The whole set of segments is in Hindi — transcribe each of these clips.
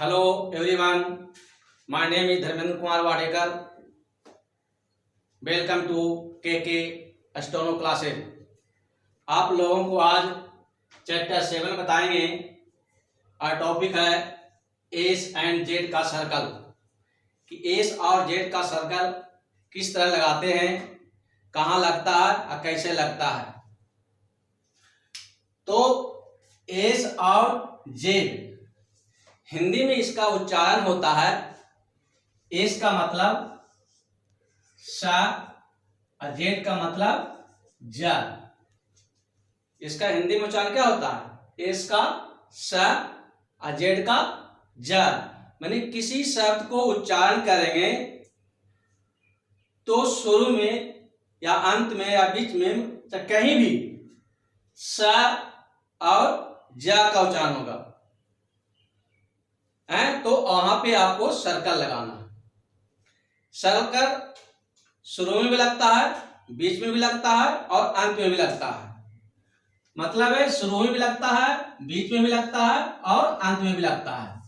Hello everyone, my name is Dharmendra Kumar Wadekar. Welcome to K steno classes. आप लोगों को आज चैप्टर 7 बताएंगे और टॉपिक है एस एंड जेड का सर्कल, कि एस और जेड का सर्कल किस तरह लगाते हैं, कहाँ लगता है और कैसे लगता है। तो एस और जेड हिंदी में इसका उच्चारण होता है, एस का मतलब स और जेड का मतलब ज। इसका हिंदी में उच्चारण क्या होता है? एस का स और जेड का ज। माने किसी शब्द को उच्चारण करेंगे तो शुरू में या अंत में या बीच में कहीं भी स और ज का उच्चारण होगा, तो वहां पे आपको सर्कल लगाना है। सर्कल शुरू में भी लगता है, बीच में भी लगता है और अंत में भी लगता है। मतलब है शुरू में भी लगता है, बीच में भी लगता है और अंत में भी लगता है।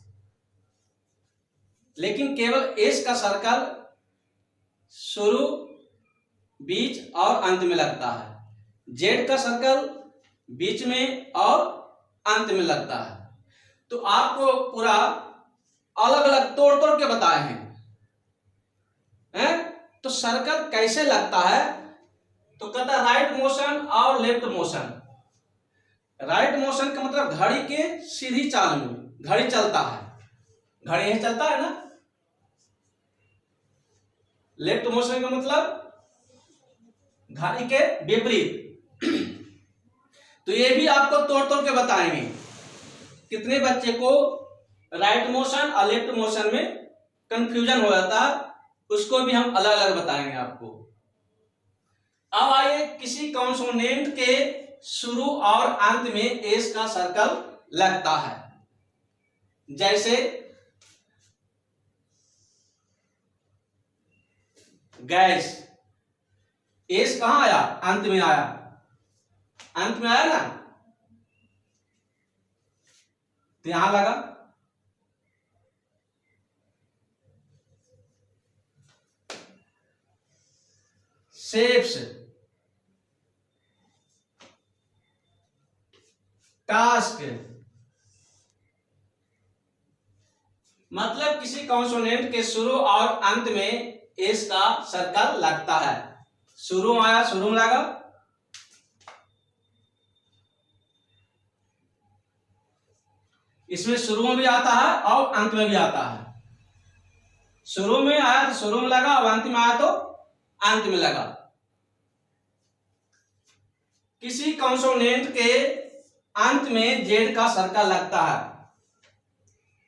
लेकिन केवल एस का सर्कल शुरू, बीच और अंत में लगता है। जेड का सर्कल बीच में और अंत में लगता है। तो आपको पूरा अलग अलग तोड़ तोड़ के बताए हैं, तो सर्कल कैसे लगता है? तो कहता है राइट मोशन और लेफ्ट मोशन। राइट मोशन का मतलब घड़ी के सीधी चाल में घड़ी चलता है, घड़ी यही चलता है ना। लेफ्ट मोशन का मतलब घड़ी के विपरीत। तो ये भी आपको तोड़ तोड़ के बताएंगे। कितने बच्चे को राइट मोशन और लेफ्ट मोशन में कंफ्यूजन हो जाता है, उसको भी हम अलग अलग बताएंगे आपको। अब आइए, किसी कॉन्सोनेंट के शुरू और अंत में एस का सर्कल लगता है। जैसे गैस, एस कहां आया? अंत में आया। अंत में आया ना, तो यहां लगा। शेप्स, टास्क, मतलब किसी कॉन्सोनेंट के शुरू और अंत में एस का सर्कल लगता है। शुरू में आया, शुरू में लगा। इसमें शुरू में भी आता है और अंत में भी आता है। शुरू में आया तो शुरू में लगा और अंत में आया तो अंत में लगा। किसी कॉन्सोनेंट के अंत में जेड का सर्कल लगता है।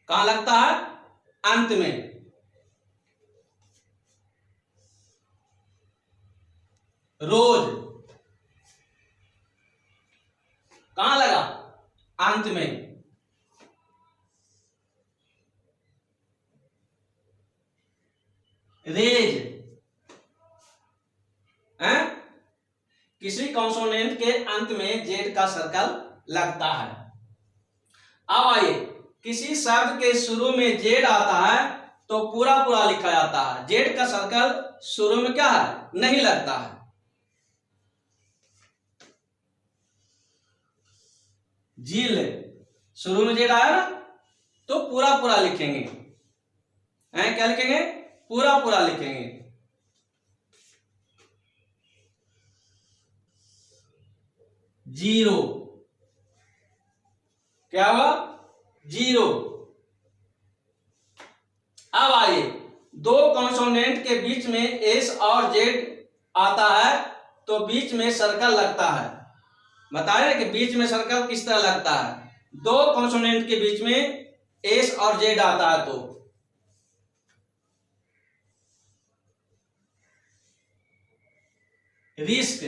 कहां लगता है? अंत में। रोज कहां लगा? अंत में। रेज, किसी कॉन्सोनेंट के अंत में जेड का सर्कल लगता है। अब आइए, किसी शब्द के शुरू में जेड आता है तो पूरा पूरा लिखा जाता है। जेड का सर्कल शुरू में क्या है? नहीं लगता है। झील, शुरू में जेड आया ना तो पूरा पूरा लिखेंगे। क्या लिखेंगे? पूरा पूरा लिखेंगे। जीरो, क्या हुआ? जीरो। अब आइए, दो कॉन्सोनेंट के बीच में एस और जेड आता है तो बीच में सर्कल लगता है। बताए कि बीच में सर्कल किस तरह लगता है। दो कॉन्सोनेंट के बीच में एस और जेड आता है तो रिस्क,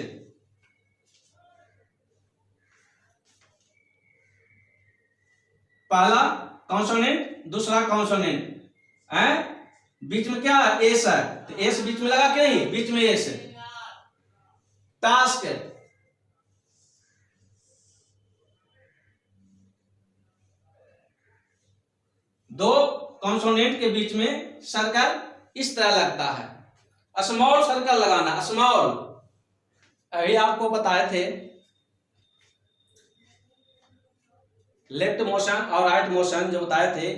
पहला कॉन्सोनेंट दूसरा कॉन्सोनेंट, बीच में क्या है? एस है, तो एस बीच में लगा कि नहीं? बीच में एस। टास्क, दो कॉन्सोनेंट के बीच में सर्कल इस तरह लगता है। स्मॉल सर्कल लगाना, स्मॉल। अभी आपको बताए थे लेफ्ट मोशन और राइट मोशन जो बताए थे,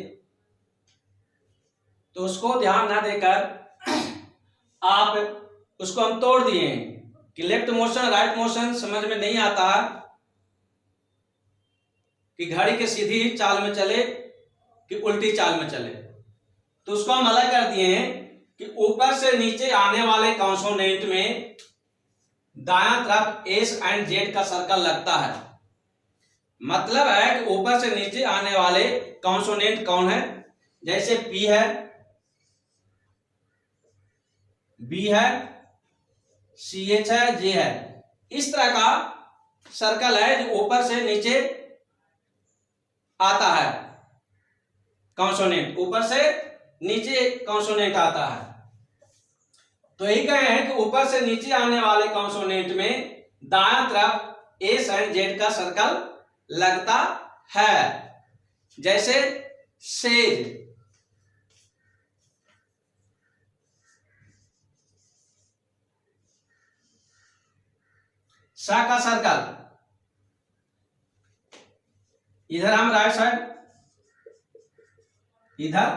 तो उसको ध्यान ना देकर आप उसको हम तोड़ दिए कि लेफ्ट मोशन राइट मोशन समझ में नहीं आता कि घड़ी के सीधी चाल में चले कि उल्टी चाल में चले। तो उसको हम अलग कर दिए हैं कि ऊपर से नीचे आने वाले कॉन्सोनेंट में दायां तरफ एस एंड जेड का सर्कल लगता है। मतलब है कि ऊपर से नीचे आने वाले कॉन्सोनेंट कौन है, जैसे पी है, बी है, सी एच है, जे है। इस तरह का सर्कल है जो ऊपर से नीचे आता है कॉन्सोनेंट, ऊपर से नीचे कॉन्सोनेंट आता है। तो यही कहे हैं कि ऊपर से नीचे आने वाले कॉन्सोनेंट में दायां तरफ एस एंड जेड का सर्कल लगता है, जैसे सेज, सा का सर्कल इधर हम राइट साइड, इधर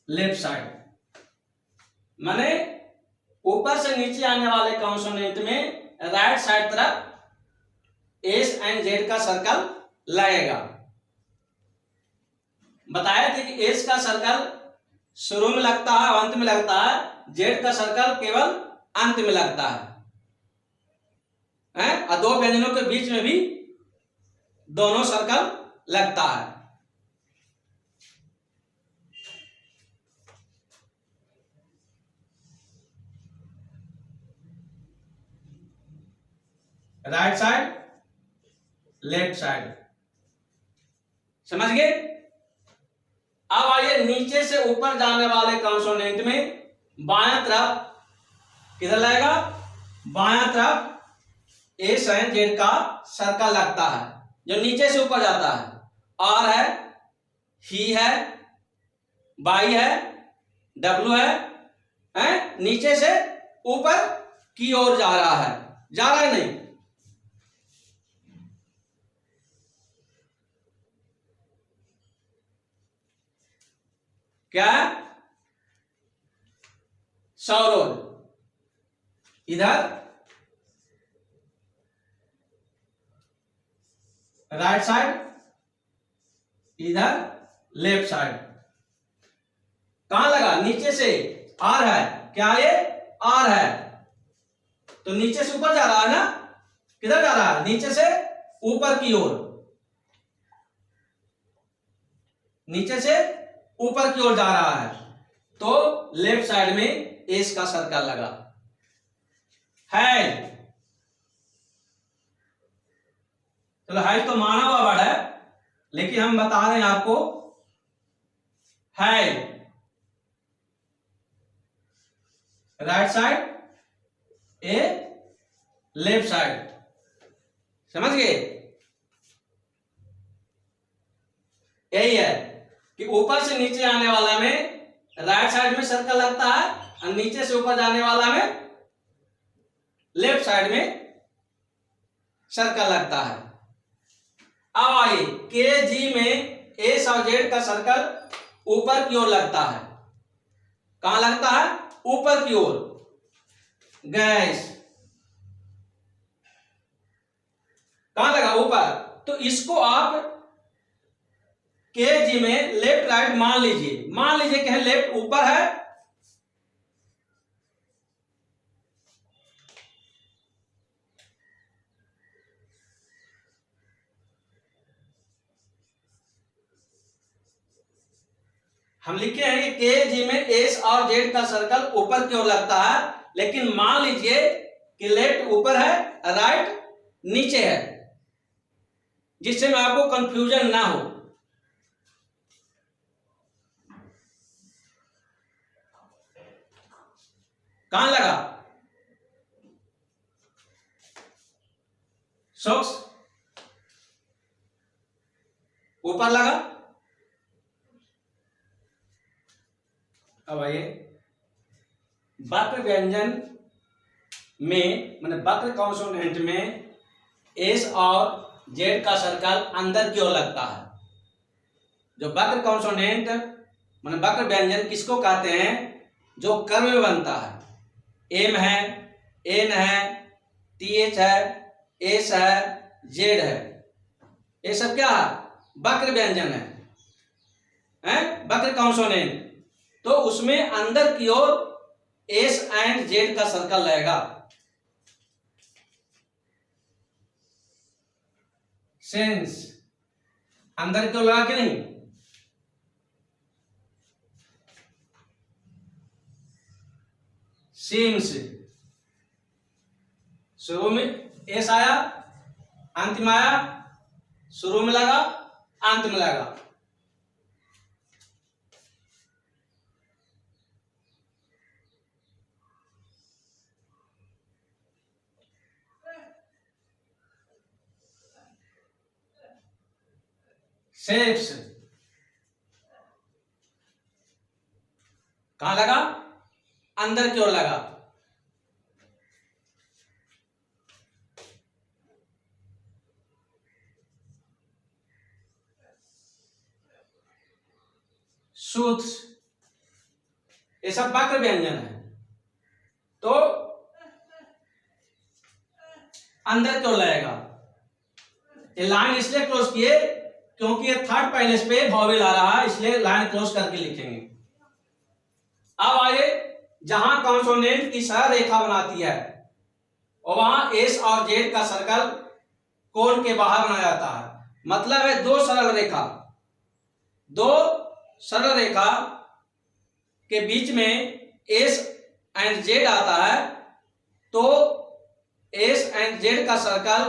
लेफ्ट साइड। माने ऊपर से नीचे आने वाले कॉन्सोनेंट में राइट साइड तरफ एस एंड जेड का सर्कल लगेगा। बताया थे कि एस का सर्कल शुरू में लगता है, अंत में लगता है, जेड का सर्कल केवल अंत में लगता है। और दो व्यंजनों के बीच में भी दोनों सर्कल लगता है। राइट साइड, लेफ्ट साइड, समझ गए। अब आइए नीचे से ऊपर जाने वाले कॉन्सोनेंट में बायां तरफ किधर लगेगा, बायां तरफ एस एंड जेड का सर्कल लगता है जो नीचे से ऊपर जाता है। आर है, ही है, बाई है, डब्ल्यू है, नीचे से ऊपर की ओर जा रहा है, जा रहा है नहीं। क्या है, सौरोज इधर राइट साइड, इधर लेफ्ट साइड। कहां लगा, नीचे से। आर है, क्या ये आर है, तो नीचे से ऊपर जा रहा है ना, किधर जा रहा है, नीचे से ऊपर की ओर, नीचे से ऊपर की ओर जा रहा है। तो लेफ्ट साइड में एस का सर्कल लगा है। चलो है तो माना हुआ वर्ड है, लेकिन हम बता रहे हैं आपको है राइट साइड, ए लेफ्ट साइड, समझ गए। यही है कि ऊपर से नीचे आने वाला में राइट साइड में सर्कल लगता है और नीचे से ऊपर जाने वाला में लेफ्ट साइड में सर्कल लगता है। अब आइए के जी में एस और जेड का सर्कल ऊपर की ओर लगता है। कहां लगता है, ऊपर की ओर। गैस कहां लगा, ऊपर। तो इसको आप के जी में लेफ्ट राइट मान लीजिए, मान लीजिए कि लेफ्ट ऊपर है, हम लिखे हैं कि के जी में एस और जेड का सर्कल ऊपर की ओर लगता है, लेकिन मान लीजिए कि लेफ्ट ऊपर है, राइट नीचे है, जिससे में आपको कंफ्यूजन ना हो। कहां लगा, सॉक्स ऊपर लगा, अब आइए, वक्र व्यंजन में माने वक्र कॉन्सोनेंट में एस और जेड का सर्कल अंदर की ओर लगता है। जो वक्र कॉन्सोनेंट माने वक्र व्यंजन किसको कहते हैं? जो कर्म में बनता है। एम है, एन है, टीएच है, एस है, जेड है, ये सब क्या है? वक्र व्यंजन है, वक्र कॉन्सोनेंट। तो उसमें अंदर की ओर एस एंड जेड का सर्कल रहेगा। सेंस अंदर की ओर लगा के नहीं, सीम्स शुरू में एस आया, अंत में आया, शुरू में लगा, अंत में लगा। शेप्स कहां लगा? अंदर की ओर लगा। सूत्र ये सब वक्र व्यंजन है, तो अंदर की ओर लगेगा। ये लाइन इसलिए क्लोज किए क्योंकि ये थर्ड पैलेस पे वॉवेल आ रहा है, इसलिए लाइन क्लोज करके लिखेंगे। अब आइए, जहां कॉन्सोनेंट की सरल रेखा बनाती है और वहां एस और जेड का सर्कल कोण के बाहर बनाया जाता है। मतलब है दो सरल रेखा के बीच में एस एंड जेड आता है, तो एस एंड जेड का सर्कल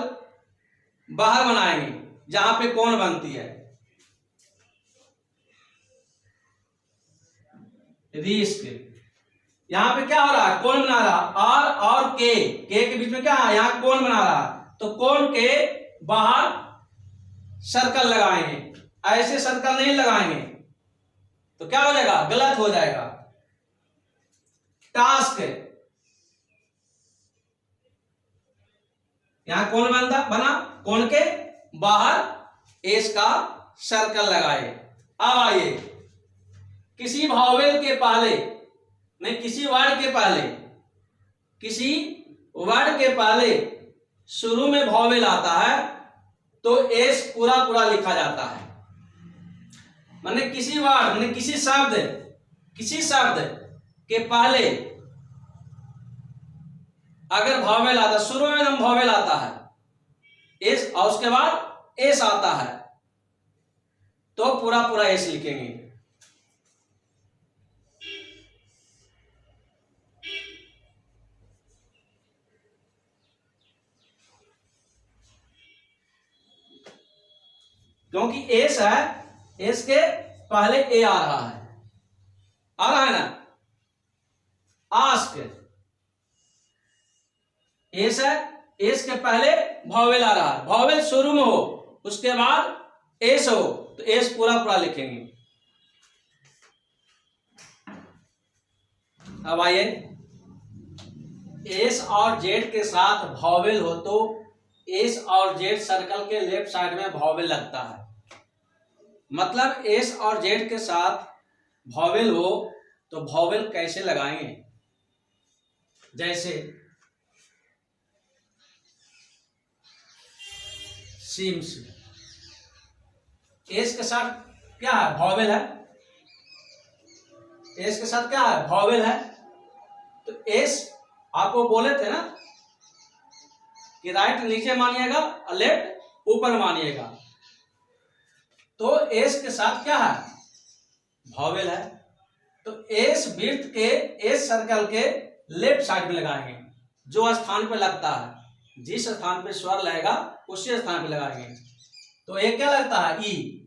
बाहर बनाएंगे जहां पे कोण बनती है। रिस्क यहां पे क्या हो रहा है? कोण बना रहा, आर और के के बीच में क्या है? यहां कोण बना रहा, तो कोण के बाहर सर्कल लगाएंगे। ऐसे सर्कल नहीं लगाएंगे तो क्या हो जाएगा? गलत हो जाएगा। टास्क यहां कोण बना, कोण के बाहर एस का सर्कल लगाए। अब आइए, किसी वॉवेल के पहले नहीं, किसी वर्ड के पहले शुरू में वॉवेल आता है तो एस पूरा पूरा लिखा जाता है। माने किसी वर्ड माने किसी शब्द के पहले अगर वॉवेल आता, शुरू में हम वॉवेल आता है एस और उसके बाद एस आता है, तो पूरा पूरा एस लिखेंगे। क्योंकि एस है, एस के पहले ए आ रहा है ना। आस्क एस है, एस के पहले वॉवेल आ रहा है, वॉवेल शुरू में हो उसके बाद एस हो तो एस पूरा पूरा लिखेंगे। अब आइए, एस और जेड के साथ वॉवेल हो तो एस और जेड सर्कल के लेफ्ट साइड में वॉवेल लगता है। मतलब एस और जेड के साथ वॉवेल हो तो वॉवेल कैसे लगाएंगे? जैसे सीम्स, एस के साथ क्या है? वॉवेल है। एस के साथ क्या है? वॉवेल है। तो एस आपको बोले थे ना कि राइट नीचे मानिएगा और लेफ्ट ऊपर मानिएगा, तो एस के साथ क्या है? वॉवेल है। तो एस वृत्त के, एस सर्कल के लेफ्ट साइड में लगाएंगे। जो स्थान पे लगता है, जिस स्थान पे स्वर लगेगा उसी स्थान पे लगाएंगे। तो एक क्या लगता है? ई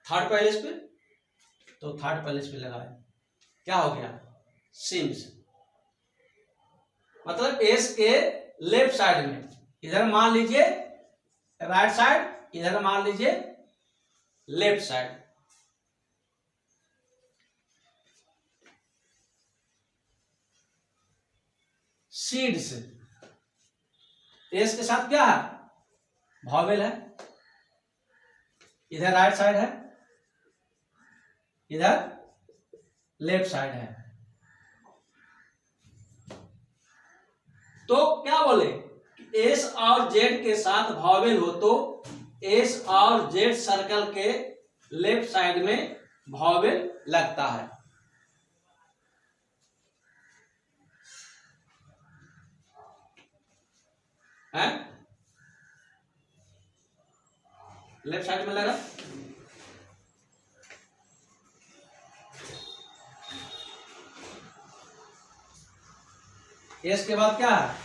थर्ड पैलेस पे, तो थर्ड पैलेस पे लगाए, क्या हो गया? सिम्स। मतलब एस के लेफ्ट साइड में, इधर मान लीजिए राइट साइड, इधर मान लीजिए लेफ्ट साइड। सीड्स। एस के साथ क्या है? वॉवेल है। इधर राइट साइड है, इधर लेफ्ट साइड है। तो क्या बोले? एस और जेड के साथ वॉवेल हो तो एस और जेड सर्कल के लेफ्ट साइड में वॉवेल लगता है। लेफ्ट साइड में लगा। एस के बाद क्या है?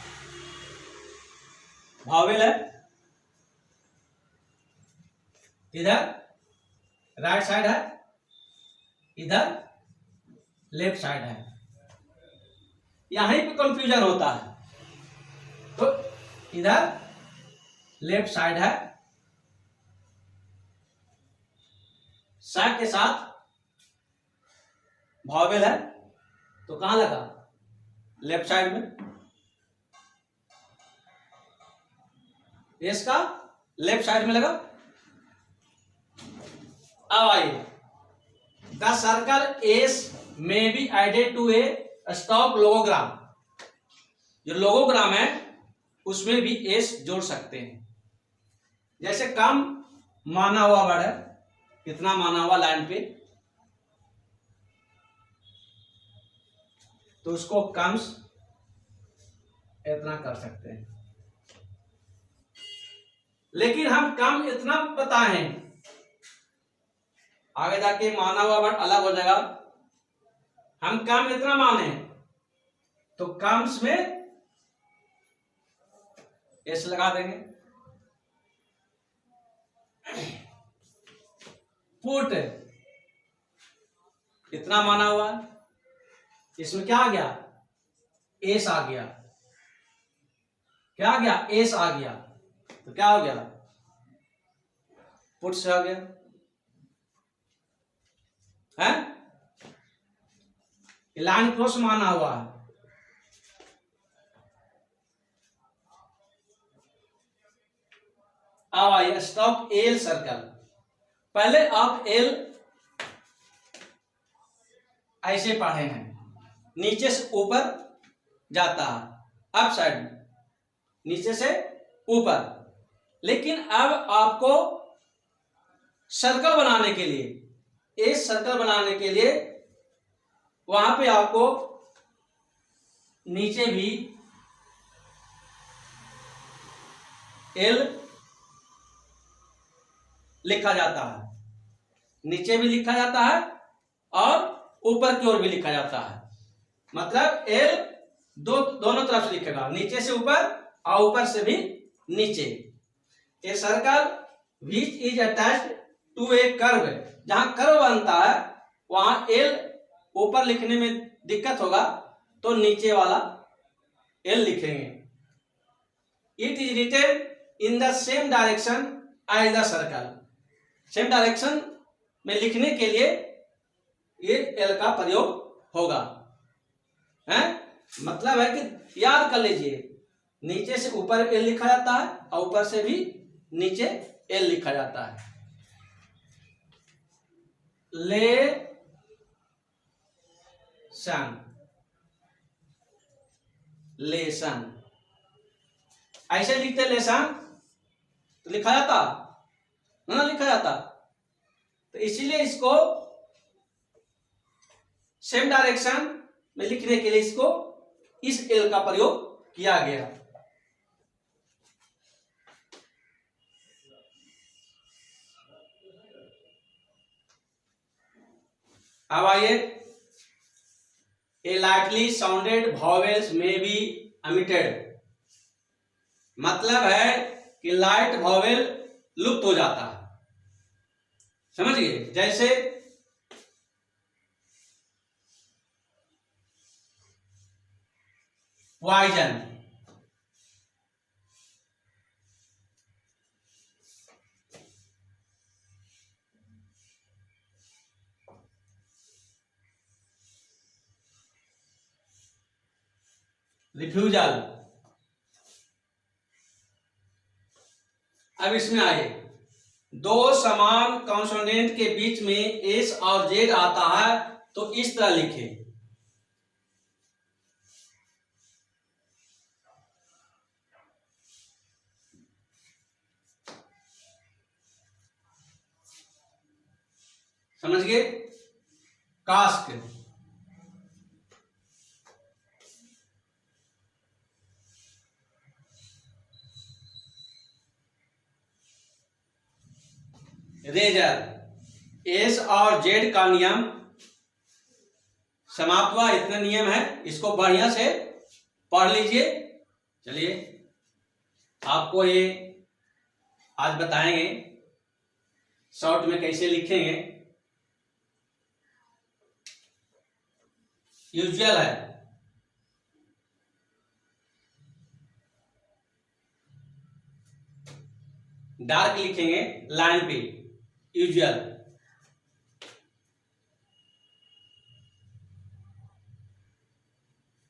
वॉवेल है। इधर राइट साइड है, इधर लेफ्ट साइड है। यहीं पे कंफ्यूजन होता है। तो इधर लेफ्ट साइड है, सा के साथ वॉवेल है, तो कहां लगा? लेफ्ट साइड में। एस का लेफ्ट साइड में लगा। अब आइए, the circle S may be added to a stock logogram. जो लोगोग्राम है उसमें भी एस जोड़ सकते हैं। जैसे कम माना हुआ वर्ड है, कितना माना हुआ लाइन पे, तो उसको कम्स इतना कर सकते हैं। लेकिन हम कम इतना बताएं, आगे जाके माना हुआ वर्ड अलग हो जाएगा। हम कम इतना माने तो कम्स में एस लगा देंगे। पुट इतना माना हुआ, इसमें क्या आ गया? एस आ गया। क्या आ गया? एस आ गया। तो क्या हो गया? पुट से आ गया है। लाइन क्रॉस माना हुआ है। अब आइए स्टॉक एल सर्कल। पहले आप एल ऐसे पढ़े हैं, नीचे से ऊपर जाता है, अप साइड में, नीचे से ऊपर। लेकिन अब आपको सर्कल बनाने के लिए, एक सर्कल बनाने के लिए वहां पे आपको नीचे भी एल लिखा जाता है, नीचे भी लिखा जाता है और ऊपर की ओर भी लिखा जाता है। मतलब एल दोनों तरफ से लिखेगा, नीचे से ऊपर और ऊपर से भी नीचे। A circle which is attached to a curve. जहां कर्व बनता है वहां एल ऊपर लिखने में दिक्कत होगा तो नीचे वाला एल लिखेंगे। It is written in the same direction as the circle. Same direction में लिखने के लिए ये एल का प्रयोग होगा। है मतलब है कि याद कर लीजिए, नीचे से ऊपर एल लिखा जाता है और ऊपर से भी नीचे एल लिखा जाता है। लेसन ऐसे लिखते, लेसन तो लिखा जाता ना, लिखा जाता। तो इसीलिए इसको सेम डायरेक्शन में लिखने के लिए इसको इस एल का प्रयोग किया गया। अब आइए, ए लाइटली साउंडेड वॉवेल्स में बी एमिटेड। मतलब है कि लाइट वॉवेल लुप्त हो जाता है। समझिए, जैसे पॉइजन, रिफ्यूजल। अब इसमें आए, दो समान कॉन्सोनेंट के बीच में एस और जेड आता है तो इस तरह लिखे। समझ गए? कास्ट, रेजर, एस और जेड का नियम समाप्त हुआ। इतने नियम है, इसको बढ़िया से पढ़ लीजिए। चलिए आपको ये आज बताएंगे शॉर्ट में कैसे लिखेंगे। यूजुअल है, डार्क लिखेंगे लाइन पे, यूजुअल।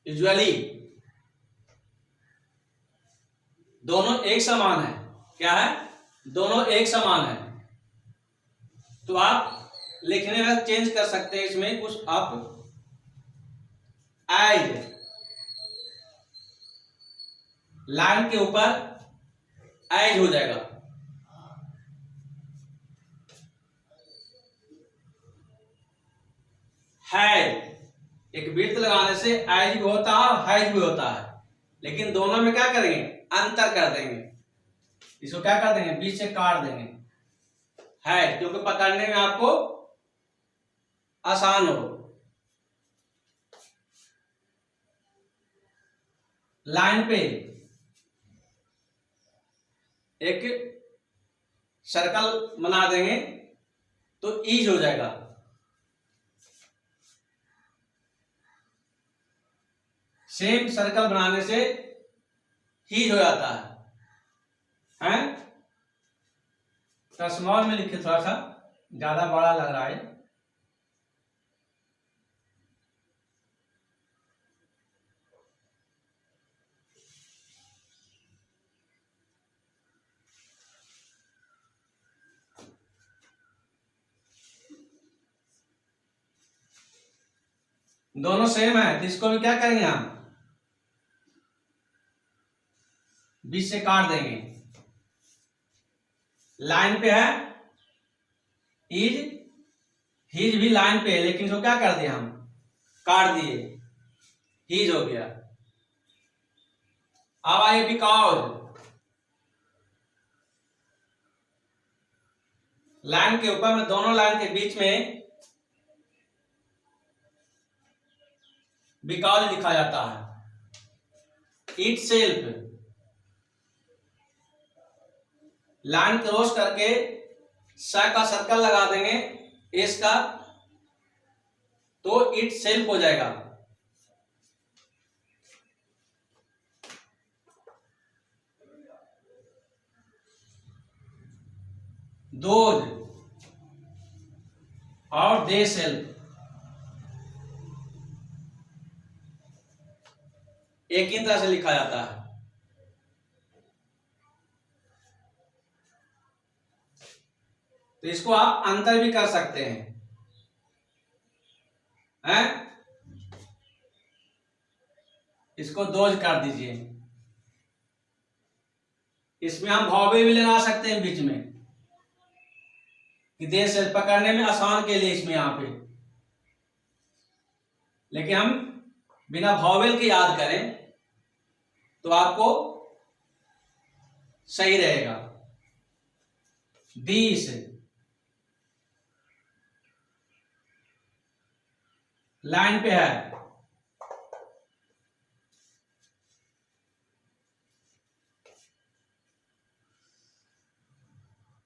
यूजुअली दोनों एक समान है। क्या है? दोनों एक समान है। तो आप लिखने में चेंज कर सकते हैं, इसमें कुछ आप एज, लाइन के ऊपर एज हो जाएगा। हैज, एक वृत्त लगाने से एज भी होता है और हैज भी होता है, लेकिन दोनों में क्या करेंगे? अंतर कर देंगे। इसको क्या कर देंगे? बीच से काट देंगे। हैज, क्योंकि पकड़ने में आपको आसान हो। लाइन पे एक सर्कल बना देंगे तो ईज हो जाएगा। सेम सर्कल बनाने से हीज हो जाता है, हैं? तो स्मॉल में लिखे, थोड़ा सा ज्यादा बड़ा लग रहा है। दोनों सेम है तो इसको भी क्या करेंगे? हम बीच से काट देंगे। लाइन पे है इज, हिज भी लाइन पे है, लेकिन इसको क्या कर दिया? हम काट दिए, हिज हो गया। अब आइए बिकॉज, लाइन के ऊपर में, दोनों लाइन के बीच में बिकॉज लिखा जाता है। इट सेल्फ, लाइन क्रॉस करके स का सर्कल लगा देंगे, एस का, तो इट सेल्फ हो जाएगा। दोज और दे सेल्फ एक ही तरह से लिखा जाता है। तो इसको आप अंतर भी कर सकते हैं? इसको दोज कर दीजिए। इसमें हम भावे भी लगा सकते हैं बीच में, कि दे से पकड़ने में आसान के लिए इसमें यहां पे, लेकिन हम बिना भावेल के याद करें तो आपको सही रहेगा। दिस, लाइन पे है,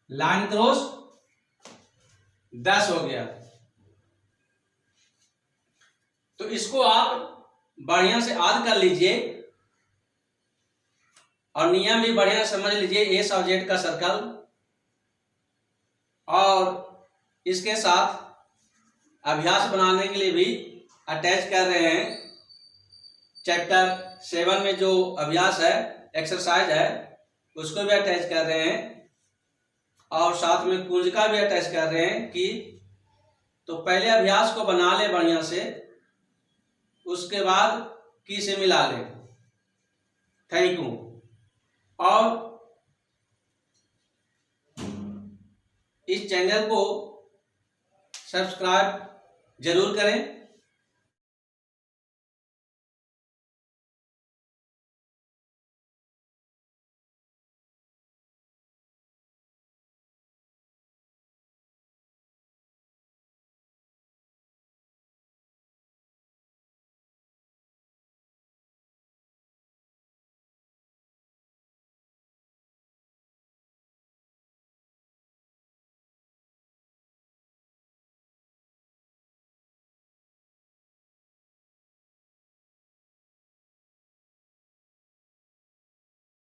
लाइन क्रॉस 10 हो गया। तो इसको आप बढ़िया से याद कर लीजिए और नियम भी बढ़िया समझ लीजिए। एस और जेड का सर्कल, और इसके साथ अभ्यास बनाने के लिए भी अटैच कर रहे हैं चैप्टर 7 में जो अभ्यास है, एक्सरसाइज है, उसको भी अटैच कर रहे हैं और साथ में कुंजिका भी अटैच कर रहे हैं कि तो पहले अभ्यास को बना ले बढ़िया से, उसके बाद की से मिला ले। Thank you. और इस चैनल को सब्सक्राइब जरूर करें।